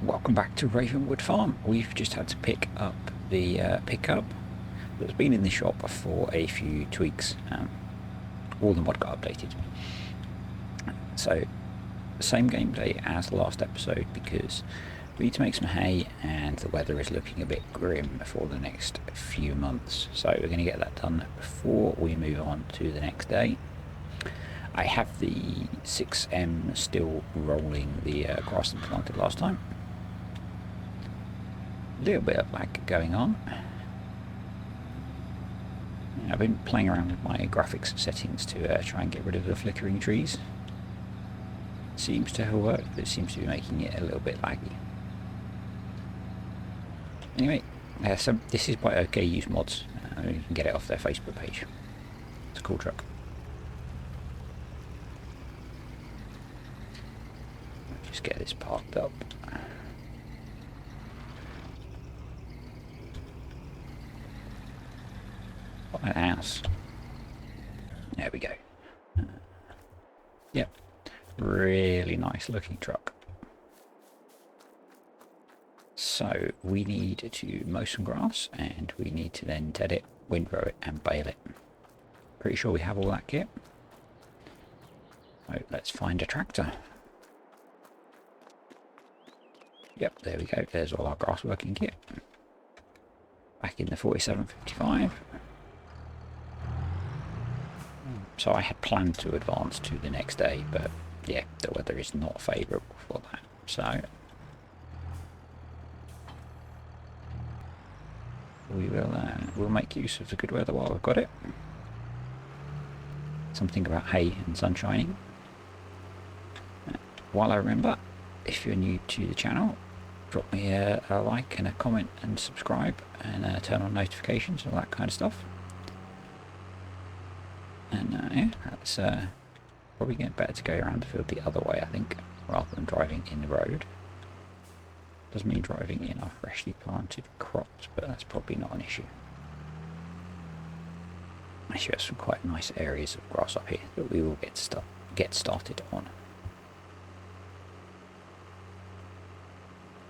Welcome back to Ravenwood Farm. We've just had to pick up the pickup that's been in the shop for a few tweaks. All the mod got updated. So, same gameplay as the last episode because we need to make some hay and the weather is looking a bit grim for the next few months. So we're going to get that done before we move on to the next day. I have the 6M still rolling the grass that planted last time. A little bit of lag going on. I've been playing around with my graphics settings to try and get rid of the flickering trees. Seems to have worked, but it seems to be making it a little bit laggy. Anyway, so this is by OK Use Mods. You can get it off their Facebook page. It's a cool truck. Just get this parked up. What a house. There we go. Yep. Really nice looking truck. So we need to mow some grass and we need to then ted it, windrow it and bale it. Pretty sure we have all that kit. So let's find a tractor. Yep, there we go. There's all our grass working kit. Back in the 4755. So I had planned to advance to the next day, but yeah, the weather is not favourable for that. So we'll make use of the good weather while we've got it. Something about hay and sun shining. While I remember, if you're new to the channel, drop me a like and a comment and subscribe and turn on notifications and all that kind of stuff. And yeah, that's probably getting better to go around the field the other way, I think, rather than driving in the road. Doesn't mean driving in our freshly planted crops, but that's probably not an issue. Actually, have some quite nice areas of grass up here that we will get started on.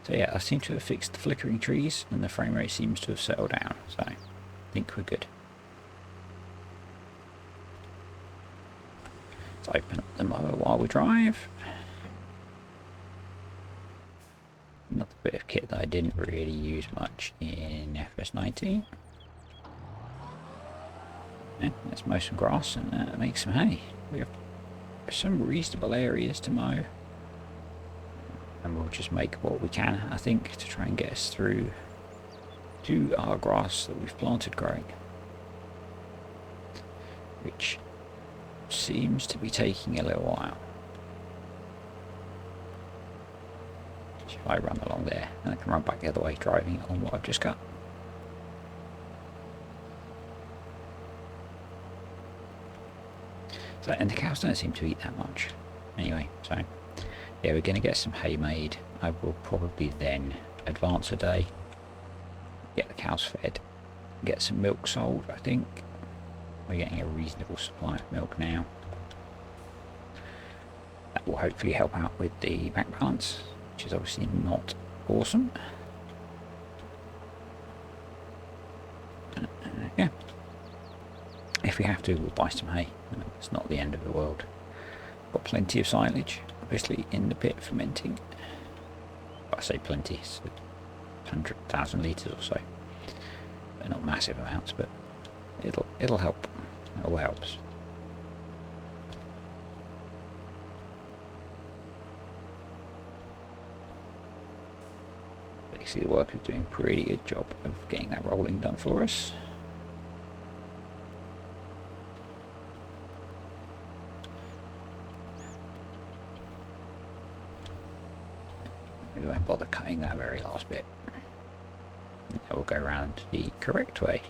So yeah, I seem to have fixed the flickering trees and the frame rate seems to have settled down, so I think we're good. Let's open up the mower while we drive. Another bit of kit that I didn't really use much in FS22. Yeah, let's mow some grass and make some hay. We have some reasonable areas to mow. And we'll just make what we can, I think, to try and get us through to our grass that we've planted growing. Which seems to be taking a little while. Shall I run along there and I can run back the other way driving on what I've just got? So, and the cows don't seem to eat that much. Anyway, so yeah, we're going to get some hay made. I will probably then advance a day, get the cows fed, get some milk sold, I think. We're getting a reasonable supply of milk now. That will hopefully help out with the bank balance, which is obviously not awesome. Yeah. If we have to, we'll buy some hay. It's not the end of the world. Got plenty of silage, obviously, in the pit fermenting. I say plenty, it's 100,000 litres or so. They're not massive amounts, but it'll help. It all helps. Basically, the worker's doing a pretty good job of getting that rolling done for us. We won't bother cutting that very last bit. Now we'll go around the correct way.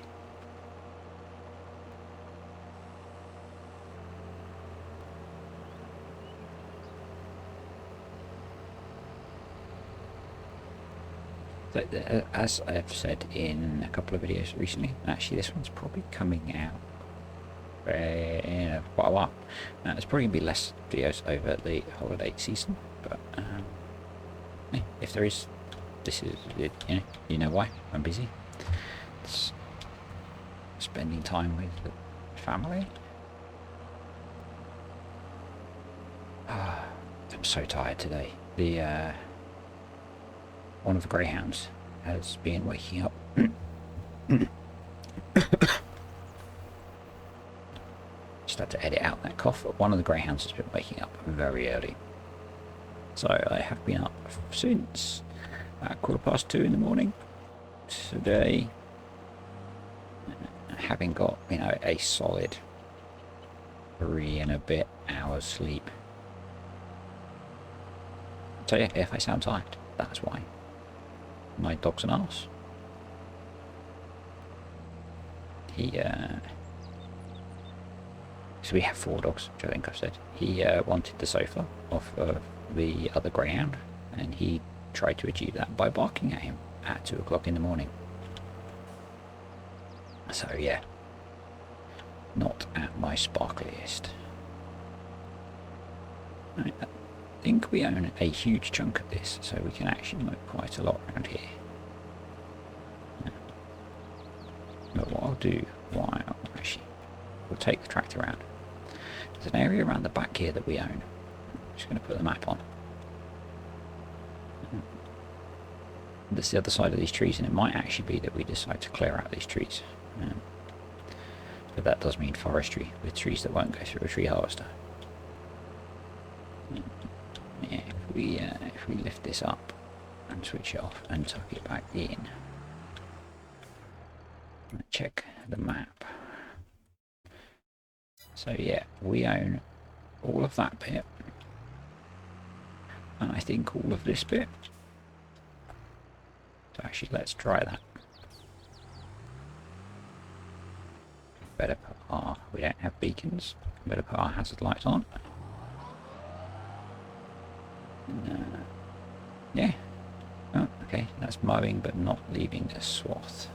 So, as I've said in a couple of videos recently, actually this one's probably coming out in quite a while. There's probably going to be less videos over the holiday season, but if there is this is it, you know why I'm busy. It's spending time with the family. I'm so tired today. The one of the greyhounds has been waking up. Just had to edit out that cough. But one of the greyhounds has been waking up very early, so I have been up since 2:15 in the morning today, having got a solid 3 and a bit hours sleep. So yeah, if I sound tired, that's why. My dog's an arse. So we have 4 dogs, which I think I've said. He wanted the sofa off of the other greyhound, and he tried to achieve that by barking at him at 2 o'clock in the morning. So yeah, not at my sparkliest. I think we own a huge chunk of this, so we can actually mow quite a lot around here. But what I'll do, we'll take the tractor around. There's an area around the back here that we own. I'm just going to put the map on. That's the other side of these trees, and it might actually be that we decide to clear out these trees. But that does mean forestry, with trees that won't go through a tree harvester. Yeah, if we lift this up and switch it off and tuck it back in. Check the map. So yeah, we own all of that bit, and I think all of this bit. So actually, let's try that. Better put our, we don't have beacons, better put our hazard lights on. Yeah. Oh, okay, that's mowing but not leaving a swath.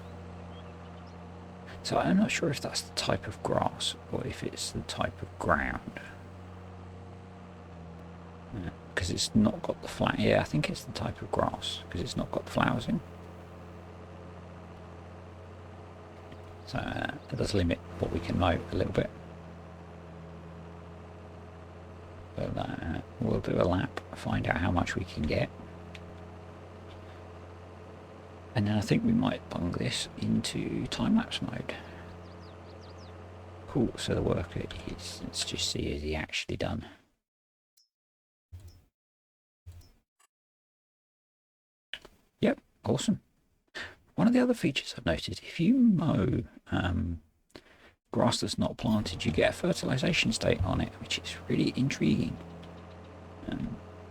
So I'm not sure if that's the type of grass or if it's the type of ground. Because it's not got the flat. Yeah, I think it's the type of grass because it's not got the flowers in. So it does limit what we can mow a little bit. But we'll do a lap, find out how much we can get. And then I think we might bung this into time-lapse mode. Cool, so the worker is, let's just see, is he actually done? Yep, awesome. One of the other features I've noticed, if you mow grass that's not planted, you get a fertilization state on it, which is really intriguing.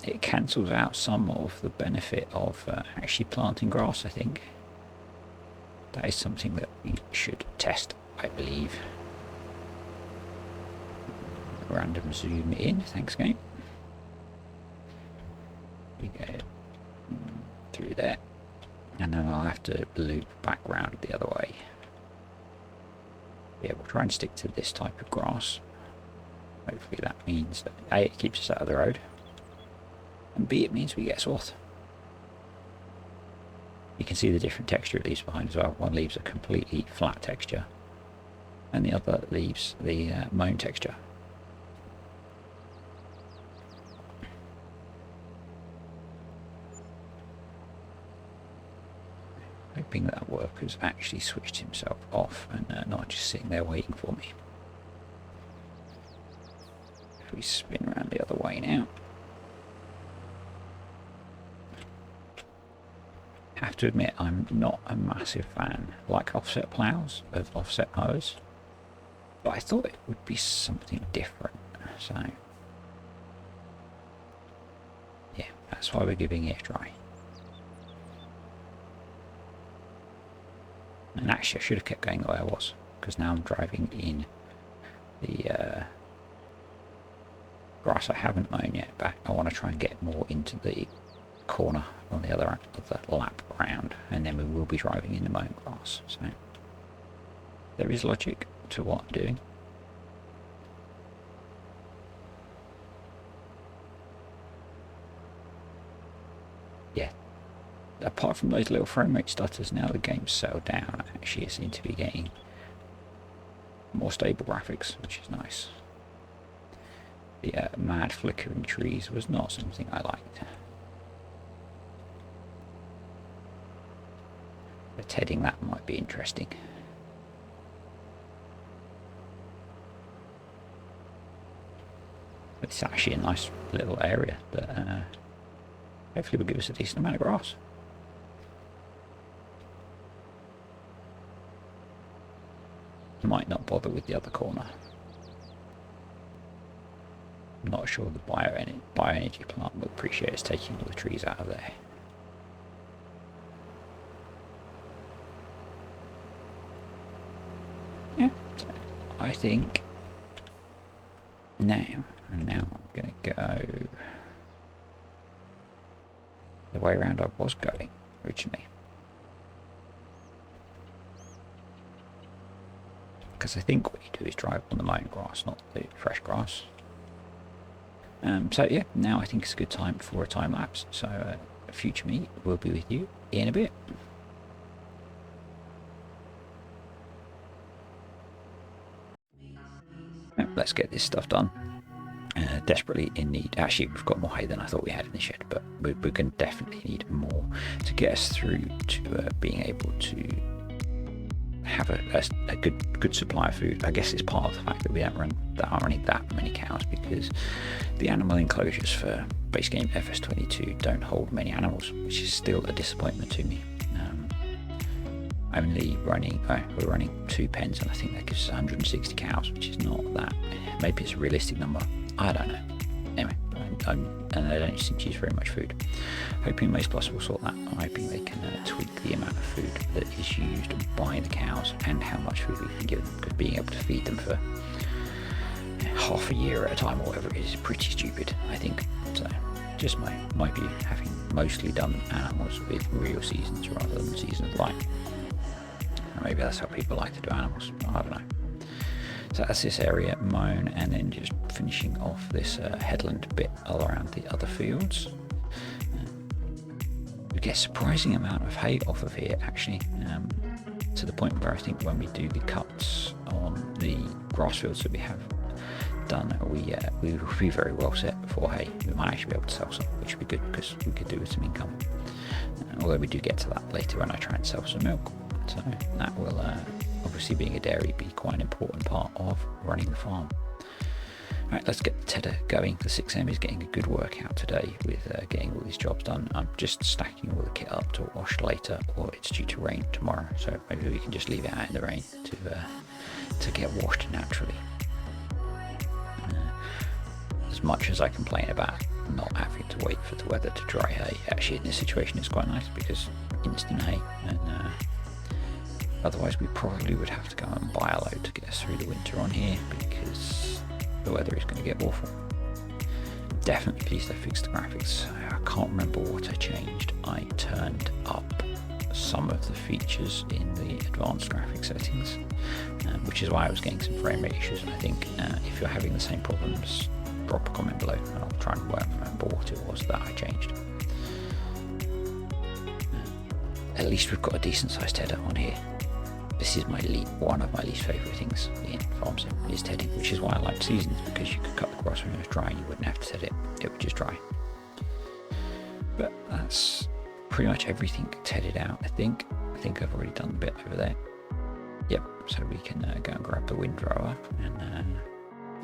It cancels out some of the benefit of actually planting grass, I think. That is something that we should test, I believe. Random zoom in, thanks game. We go through there, and then I'll have to loop back round the other way. Yeah, we'll try and stick to this type of grass. Hopefully that means that A, it keeps us out of the road, and B, it means we get swath. You can see the different texture it leaves behind as well. One leaves a completely flat texture, and the other leaves the mown texture. Hoping that worker's actually switched himself off and not just sitting there waiting for me. If we spin around the other way now. Have to admit, I'm not a massive fan, like offset plows, of offset mowers, but I thought it would be something different, so yeah, that's why we're giving it a try. And actually I should have kept going the way I was, because now I'm driving in the grass I haven't mown yet back. I want to try and get more into the corner on the other end of the lap round, and then we will be driving in the mown grass. So there is logic to what I'm doing. Yeah, apart from those little frame rate stutters, now the game's settled down. Actually, it seems to be getting more stable graphics, which is nice. The mad flickering trees was not something I liked. But tedding that might be interesting. It's actually a nice little area that hopefully will give us a decent amount of grass. Might not bother with the other corner. I'm not sure the bioenergy plant will appreciate us taking all the trees out of there. Yeah, so I think now I'm going to go the way around I was going originally. Because I think what you do is drive on the mown grass, not the fresh grass. So yeah, now I think it's a good time for a time lapse. So future me will be with you in a bit. Let's get this stuff done. Desperately in need. Actually, we've got more hay than I thought we had in the shed, but we're going to definitely need more to get us through to being able to have a good supply of food. I guess it's part of the fact that we aren't running that many cows, because the animal enclosures for base game FS22 don't hold many animals, which is still a disappointment to me. We're running 2 pens, and I think that gives us 160 cows, which is not that. Maybe it's a realistic number. I don't know. Anyway, and they don't seem to use very much food. Hoping Maze Plus will sort that. I'm hoping they can tweak the amount of food that is used by the cows and how much food we can give them, because being able to feed them for half a year at a time or whatever it is pretty stupid, I think. So just might be having mostly done animals with real seasons rather than seasons light. Maybe that's how people like to do animals. I don't know. So that's this area mown, and then just finishing off this headland bit all around the other fields. We get a surprising amount of hay off of here, actually, to the point where I think when we do the cuts on the grass fields that we have done, we will be very well set for hay. We might actually be able to sell some, which would be good, because we could do with some income. Although we do get to that later when I try and sell some milk. So that will, obviously being a dairy, be quite an important part of running the farm. Right, let's get the tedder going. The 6M is getting a good workout today with getting all these jobs done. I'm just stacking all the kit up to wash later, or it's due to rain tomorrow, so maybe we can just leave it out in the rain to get washed naturally. As much as I complain about not having to wait for the weather to dry hay, actually in this situation it's quite nice, because instant hay, and otherwise we probably would have to go and buy a load to get us through the winter on here, because the weather is going to get awful. Definitely pleased I fixed the graphics. I can't remember what I changed. I turned up some of the features in the advanced graphic settings, which is why I was getting some frame rate issues. And I think if you're having the same problems, drop a comment below and I'll try and remember what it was that I changed. At least we've got a decent sized header on here. This is one of my least favourite things in farm sim, is tedding, which is why I like seasons, because you could cut the grass when it was dry and you wouldn't have to ted it, it would just dry. But that's pretty much everything tedded out, I think. I've already done a bit over there. Yep, so we can go and grab the windrower and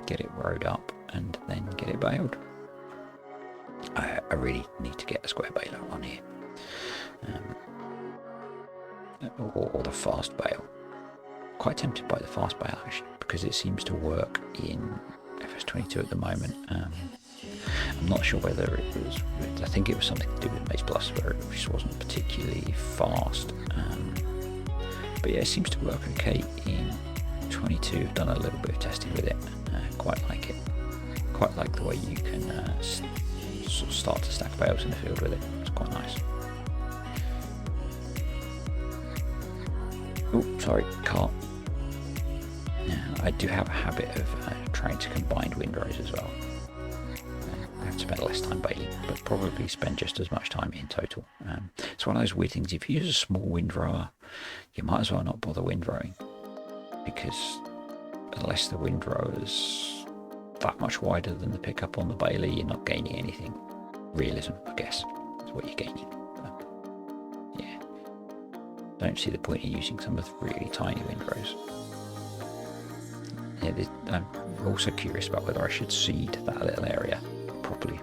get it rowed up and then get it baled. I really need to get a square baler on here. Or the fast bale. Quite tempted by the fast bale actually, because it seems to work in FS22 at the moment. I'm not sure whether it was, I think it was something to do with Maze Plus, where it just wasn't particularly fast. But yeah, it seems to work okay in 22. I've done a little bit of testing with it. Quite like it. Quite like the way you can sort of start to stack bales in the field with it. It's quite nice. Oh, sorry, car. Yeah, I do have a habit of trying to combine windrows as well. I have to spend less time baling, but probably spend just as much time in total. It's one of those weird things. If you use a small windrower, you might as well not bother windrowing, because unless the windrower's that much wider than the pickup on the baler, you're not gaining anything. Realism, I guess, is what you're gaining. But, yeah, don't see the point in using some of the really tiny windrows. Yeah, I'm also curious about whether I should seed that little area properly.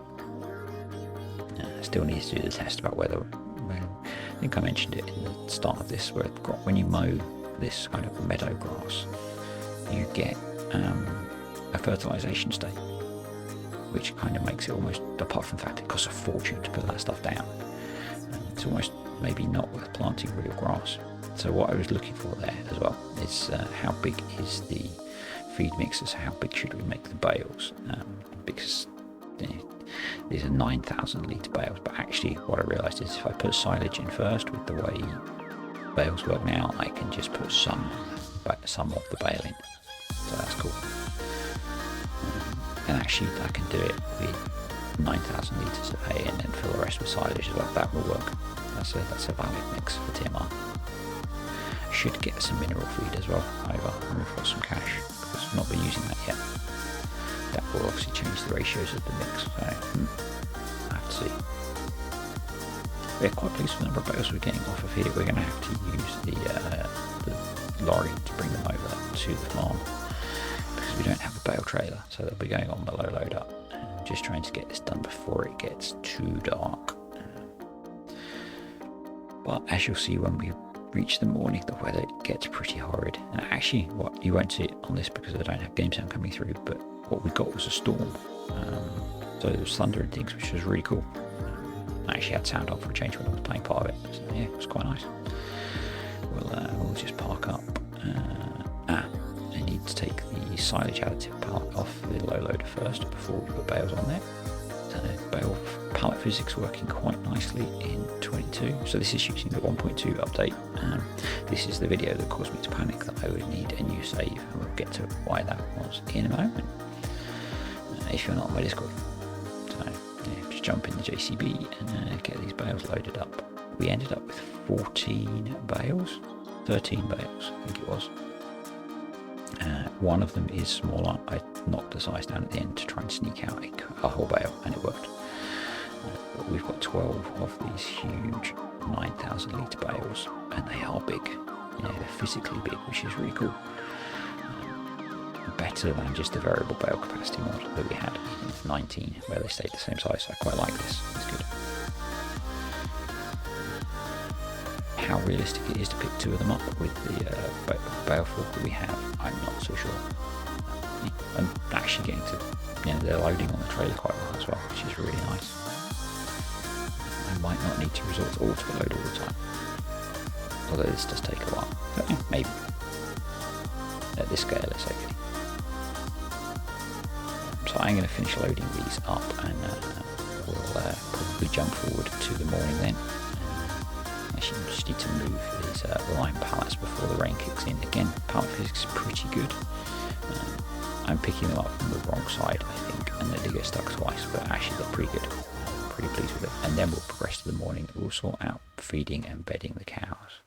I still need to do the test about whether, I think I mentioned it in the start of this, where when you mow this kind of meadow grass, you get a fertilisation state, which kind of makes it almost, apart from the fact it costs a fortune to put that stuff down, it's almost maybe not worth planting real grass. So what I was looking for there as well is how big is the feed mixers, how big should we make the bales, because these are 9,000 litre bales, but actually what I realised is if I put silage in first, with the way bales work now, I can just put some of the bale in, so that's cool. And actually I can do it with 9,000 litres of hay and then fill the rest with silage as well. That will work. That's a valid mix for TMR. I should get some mineral feed as well over, and we've got some cash because I've not been using that yet. That will obviously change the ratios of the mix, so I have to see. We're quite pleased with the number of bales we're getting off of here. We're going to have to use the lorry to bring them over to the farm, because we don't have a bale trailer, so they'll be going on the low load up. Just trying to get this done before it gets too dark. But as you'll see when we reach the morning, the weather gets pretty horrid. And actually, what you won't see it on this because I don't have game sound coming through, but what we got was a storm. So there was thunder and things, which was really cool. I actually had sound on for a change when I was playing part of it, so yeah, it was quite nice. We'll just park up. I need to take the silage additive pallet off the low loader first before we put bales on there. Bale pallet physics working quite nicely in 22. So this is using the 1.2 update. This is the video that caused me to panic that I would need a new save, and we'll get to why that was in a moment. If you're not on my Discord. So yeah, just jump in the JCB and get these bales loaded up. We ended up with 13 bales, I think it was. One of them is smaller. I knocked the size down at the end to try and sneak out a whole bale, and it worked. But we've got 12 of these huge 9,000 litre bales, and they are big. They're physically big, which is really cool. Better than just the variable bale capacity mod that we had in 19, where they stayed the same size. So I quite like this. It's good. How realistic it is to pick two of them up with the bale fork that we have, I'm not so sure. I'm actually getting to, they're loading on the trailer quite well as well, which is really nice. I might not need to resort to auto load all the time, although this does take a while. But yeah, maybe. At this scale, it's okay. So I'm going to finish loading these up, and we'll probably jump forward to the morning then. Actually, you just need to move these line pallets before the rain kicks in. Again, pallet physics is pretty good. I'm picking them up from the wrong side, I think, and they do get stuck twice, but actually they're pretty good. I'm pretty pleased with it. And then we'll progress to the morning. We'll sort out feeding and bedding the cows.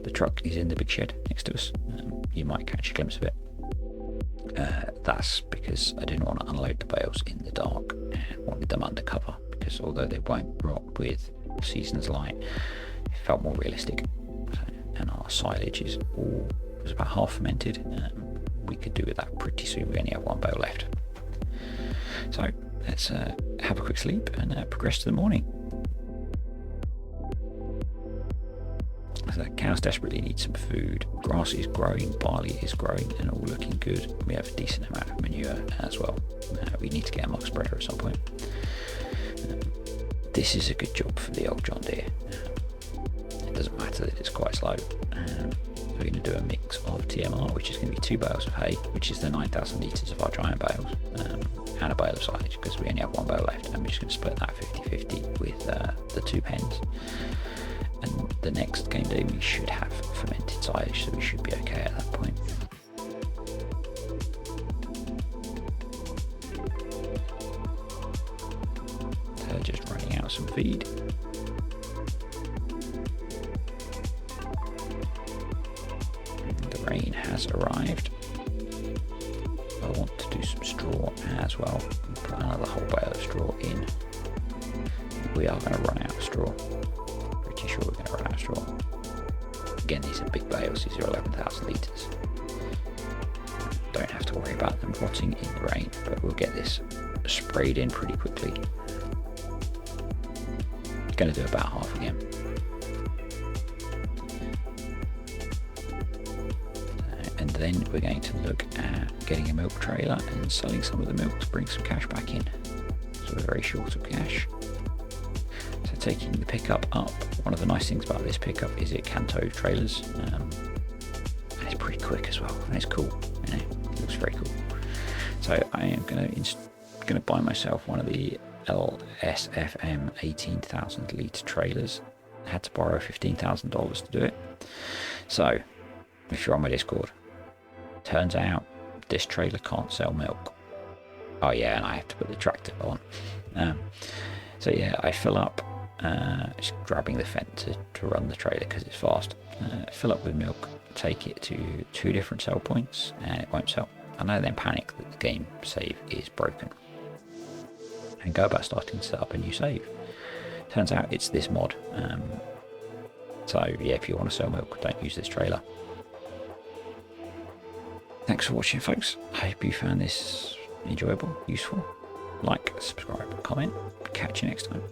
The truck is in the big shed next to us. You might catch a glimpse of it. That's because I didn't want to unload the bales in the dark and wanted them undercover, because although they won't rot with season's light, it felt more realistic. And our silage was about half fermented. We could do with that pretty soon. We only have one bale left. So let's have a quick sleep and progress to the morning. So cows desperately need some food. Grass is growing, barley is growing, and all looking good. We have a decent amount of manure as well. We need to get a muck spreader at some point. This is a good job for the old John Deere. It doesn't matter that it's quite slow. We're going to do a mix of TMR, which is going to be 2 bales of hay, which is the 9,000 litres of our giant bales, and a bale of silage, because we only have one bale left, and we're just going to split that 50-50 with the 2 pens. And the next game day we should have fermented silage, so we should be okay at that point. speed. The rain has arrived. I want to do some straw as well. Put another whole bale of straw in. We are going to run out of straw. Pretty sure we're going to run out of straw. Again, these are big bales. These are 11,000 litres. Don't have to worry about them rotting in the rain, but we'll get this sprayed in pretty quickly. Going to do about half again. And then we're going to look at getting a milk trailer and selling some of the milk to bring some cash back in. So we're very short of cash. So taking the pickup up, one of the nice things about this pickup is it can tow trailers. And it's pretty quick as well, and it's cool. You know, it looks very cool. So I am going to buy myself one of the LSFM 18,000 litre trailers. I had to borrow $15,000 to do it. So if you're on my Discord, turns out this trailer can't sell milk. Oh yeah, and I have to put the tractor on. So yeah, I fill up, just grabbing the fence to run the trailer because it's fast. Fill up with milk, take it to 2 different sell points, and it won't sell. And I then panic that the game save is broken and go about starting to set up a new save. Turns out it's this mod. So yeah, if you want to sell milk, don't use this trailer. Thanks for watching, folks. I hope you found this enjoyable, useful. Like, subscribe, comment. Catch you next time.